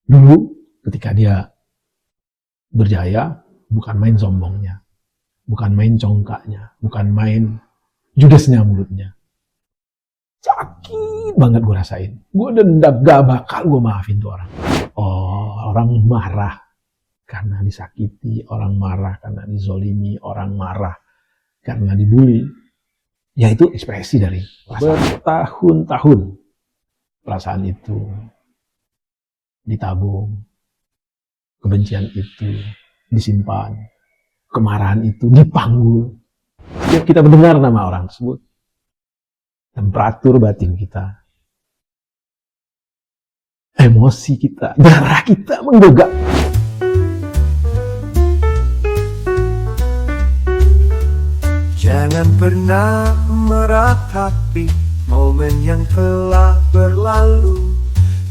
Dulu ketika dia berjaya, bukan main sombongnya, bukan main congkaknya, bukan main judesnya mulutnya. Sakit banget gue rasain. Gue dendam, gak bakal gue maafin tuh orang. Oh, orang marah karena disakiti, orang marah karena dizolimi, orang marah karena dibully. Ya itu ekspresi dari bertahun-tahun perasaan itu ditabung, kebencian itu disimpan, kemarahan itu dipanggul. Setiap kita mendengar nama orang tersebut, temperatur batin kita, emosi kita, darah kita menggogak. Jangan pernah meratapi momen yang telah berlalu.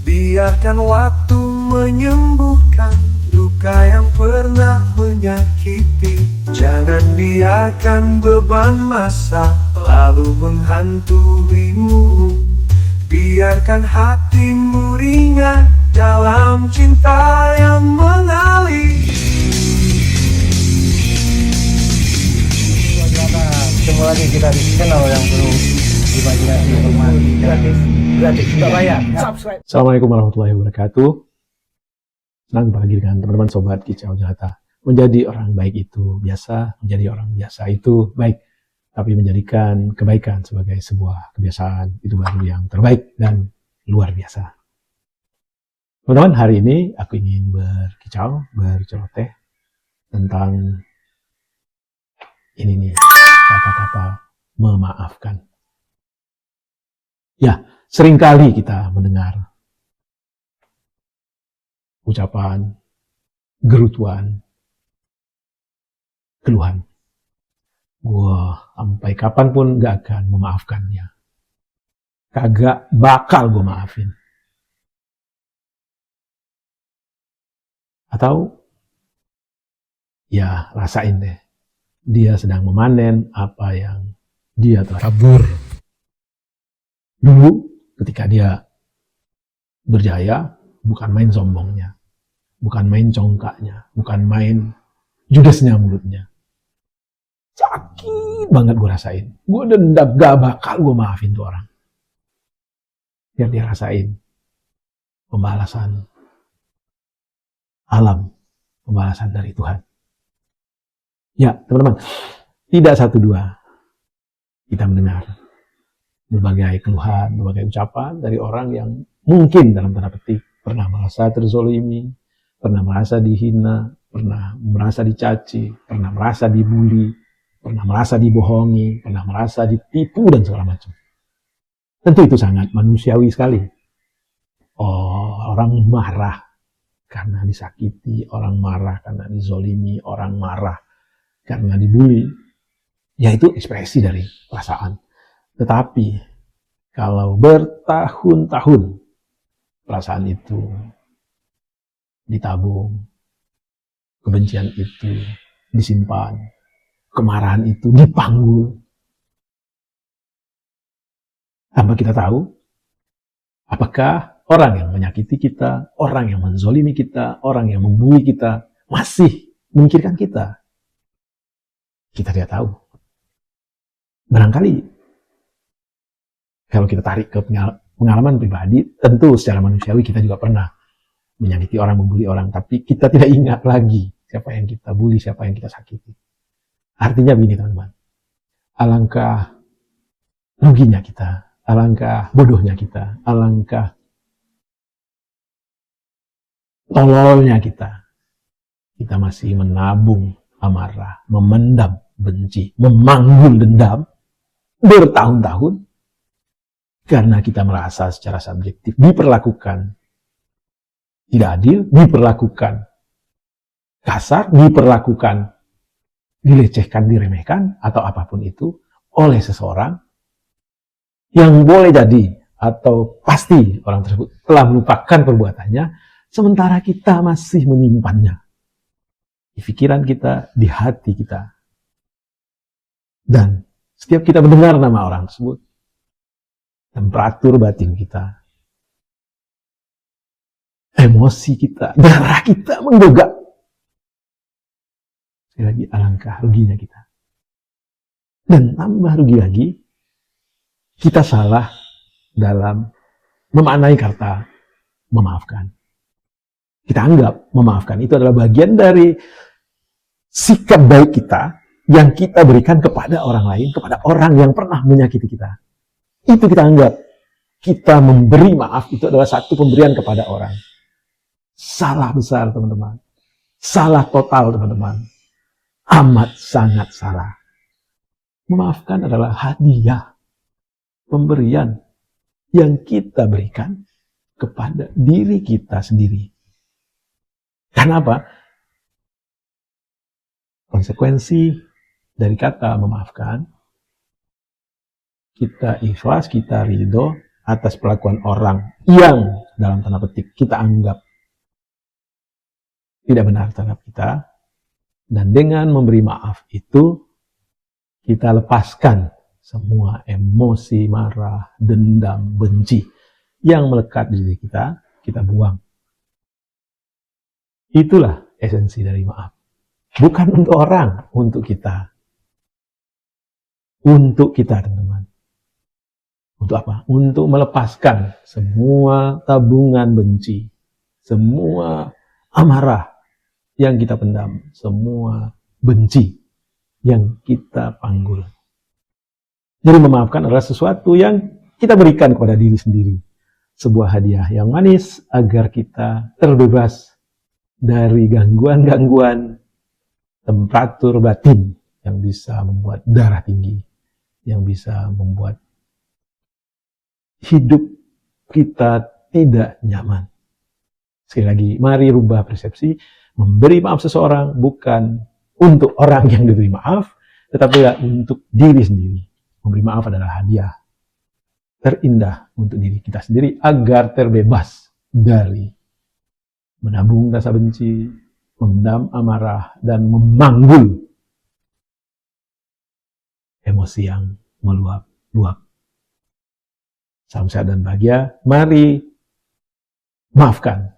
Biarkan waktu menyembuhkan luka yang pernah menyakiti. Jangan biarkan beban masa lalu menghantuimu. Biarkan hatimu ringan dalam cinta yang mengalir. Ketemu lagi kita di channel yang penuh imajinasi, informasi gratis, tidak bayar. Subscribe. Assalamualaikum warahmatullahi wabarakatuh. Senang berbagi dengan teman-teman sobat Kicau Jakarta. Menjadi orang baik itu biasa, menjadi orang biasa itu baik. Tapi menjadikan kebaikan sebagai sebuah kebiasaan itu baru yang terbaik dan luar biasa. Teman-teman, hari ini aku ingin berceloteh tentang ini nih, kata-kata memaafkan. Ya, seringkali kita mendengar ucapan, gerutuan, keluhan. Gua sampai kapanpun gak akan memaafkannya. Kagak bakal gue maafin. Atau, ya rasain deh. Dia sedang memanen apa yang dia telah kabur. Dulu ketika dia berjaya, bukan main sombongnya, bukan main congkaknya, bukan main judesnya mulutnya. Sakit banget gue rasain. Gue dendam, gak bakal gue maafin tuh orang. Biar dia rasain pembalasan alam, pembalasan dari Tuhan. Ya, teman-teman, tidak satu dua kita mendengar berbagai keluhan, berbagai ucapan dari orang yang mungkin dalam tanda petik pernah merasa terzolimi, pernah merasa dihina, pernah merasa dicaci, pernah merasa dibully, pernah merasa dibohongi, pernah merasa ditipu dan segala macam. Tentu itu sangat manusiawi sekali. Oh, orang marah karena disakiti, orang marah karena dizolimi, orang marah karena dibully, ya itu ekspresi dari perasaan. Tetapi kalau bertahun-tahun perasaan itu ditabung, kebencian itu disimpan, kemarahan itu dipanggul, tanpa kita tahu apakah orang yang menyakiti kita, orang yang menzolimi kita, orang yang membuli kita masih memikirkan kita. Kita tidak tahu. Barangkali kalau kita tarik ke pengalaman pribadi, tentu secara manusiawi kita juga pernah menyakiti orang, membuli orang, tapi kita tidak ingat lagi siapa yang kita bully, siapa yang kita sakiti. Artinya begini teman-teman, alangkah ruginya kita, alangkah bodohnya kita, alangkah tololnya kita masih menabung amarah, memendam benci, memanggul dendam bertahun-tahun karena kita merasa secara subjektif diperlakukan tidak adil, diperlakukan kasar, diperlakukan dilecehkan, diremehkan atau apapun itu oleh seseorang yang boleh jadi atau pasti orang tersebut telah melupakan perbuatannya, sementara kita masih menyimpannya di pikiran kita, di hati kita. Dan setiap kita mendengar nama orang tersebut, temperatur batin kita, emosi kita, darah kita menggogak. Sekali lagi, alangkah ruginya kita. Dan tambah rugi lagi, kita salah dalam memaknai kata memaafkan. Kita anggap memaafkan itu adalah bagian dari sikap baik kita yang kita berikan kepada orang lain, kepada orang yang pernah menyakiti kita. Itu kita anggap kita memberi maaf itu adalah satu pemberian kepada orang. Salah besar, teman-teman. Salah total, teman-teman. Amat sangat salah. Memaafkan adalah hadiah, pemberian yang kita berikan kepada diri kita sendiri. Karena apa? Konsekuensi dari kata memaafkan, kita ikhlas, kita ridho atas perlakuan orang yang dalam tanda petik kita anggap tidak benar terhadap kita, dan dengan memberi maaf itu kita lepaskan semua emosi, marah, dendam, benci yang melekat di diri kita, kita buang. Itulah esensi dari maaf. Bukan untuk orang, untuk kita. Untuk kita, teman-teman. Untuk apa? Untuk melepaskan semua tabungan benci, semua amarah yang kita pendam, semua benci yang kita panggul. Jadi memaafkan adalah sesuatu yang kita berikan kepada diri sendiri. Sebuah hadiah yang manis agar kita terbebas dari gangguan-gangguan temperatur batin yang bisa membuat darah tinggi, yang bisa membuat hidup kita tidak nyaman. Sekali lagi, mari rubah persepsi. Memberi maaf seseorang bukan untuk orang yang diberi maaf, tetapi untuk diri sendiri. Memberi maaf adalah hadiah terindah untuk diri kita sendiri agar terbebas dari menabung rasa benci, memendam amarah, dan memanggul emosi yang meluap-luap. Salam sehat dan bahagia. Mari maafkan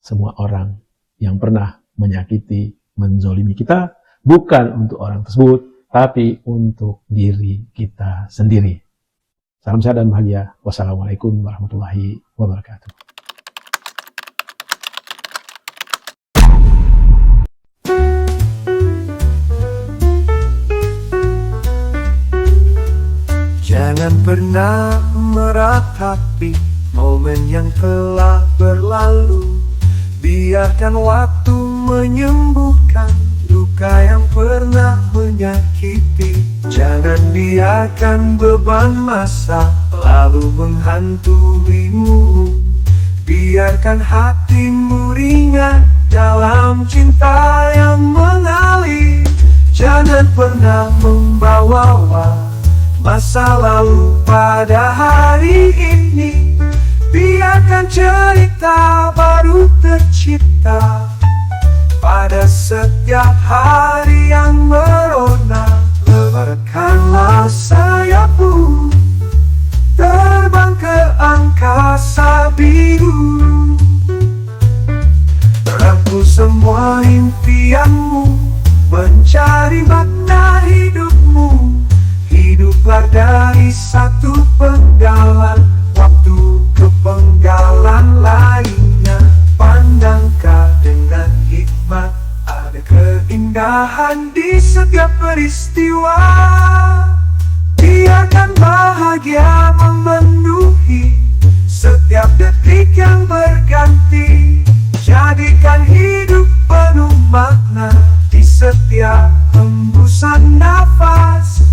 semua orang yang pernah menyakiti, menzolimi kita, bukan untuk orang tersebut, tapi untuk diri kita sendiri. Salam sehat dan bahagia. Wassalamualaikum warahmatullahi wabarakatuh. Jangan pernah meratapi momen yang telah berlalu. Biarkan waktu menyembuhkan luka yang pernah menyakiti. Jangan biarkan beban masa lalu menghantuimu. Biarkan hatimu ringan dalam cinta yang mengalir. Jangan pernah membawa masa lalu pada hari ini. Biarkan cerita baru tercipta pada setiap hari yang merona. Lebarkanlah sayapmu, terbang ke angkasa biru. Rangkul semua impianmu, mencari makna hidupmu. Hiduplah dari satu penggalan waktu ke penggalan lainnya. Pandangkah dengan hikmat, ada keindahan di setiap peristiwa. Biarkan bahagia memenuhi setiap detik yang berganti. Jadikan hidup penuh makna di setiap hembusan nafas.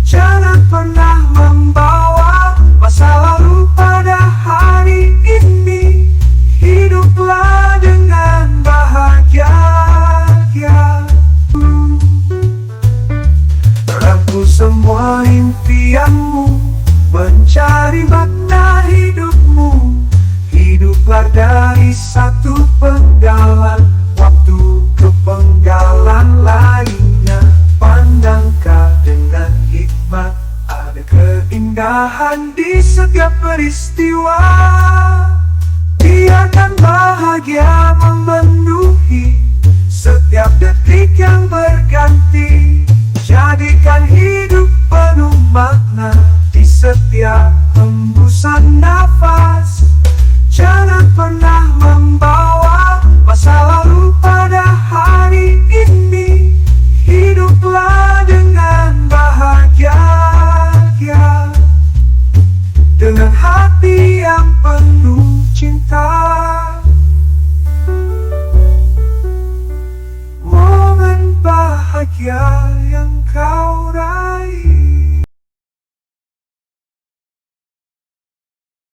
Jangan pernah membawa masa lalu pada hari ini. Hiduplah dengan bahagia. Rangkul semua impianmu, mencari makna hidupmu. Hiduplah dari satu penggalan waktu ke penggalan lainnya. Pandangkah dengan hikmat, ada keindahan di setiap peristiwa. Biarkan hembusan nafas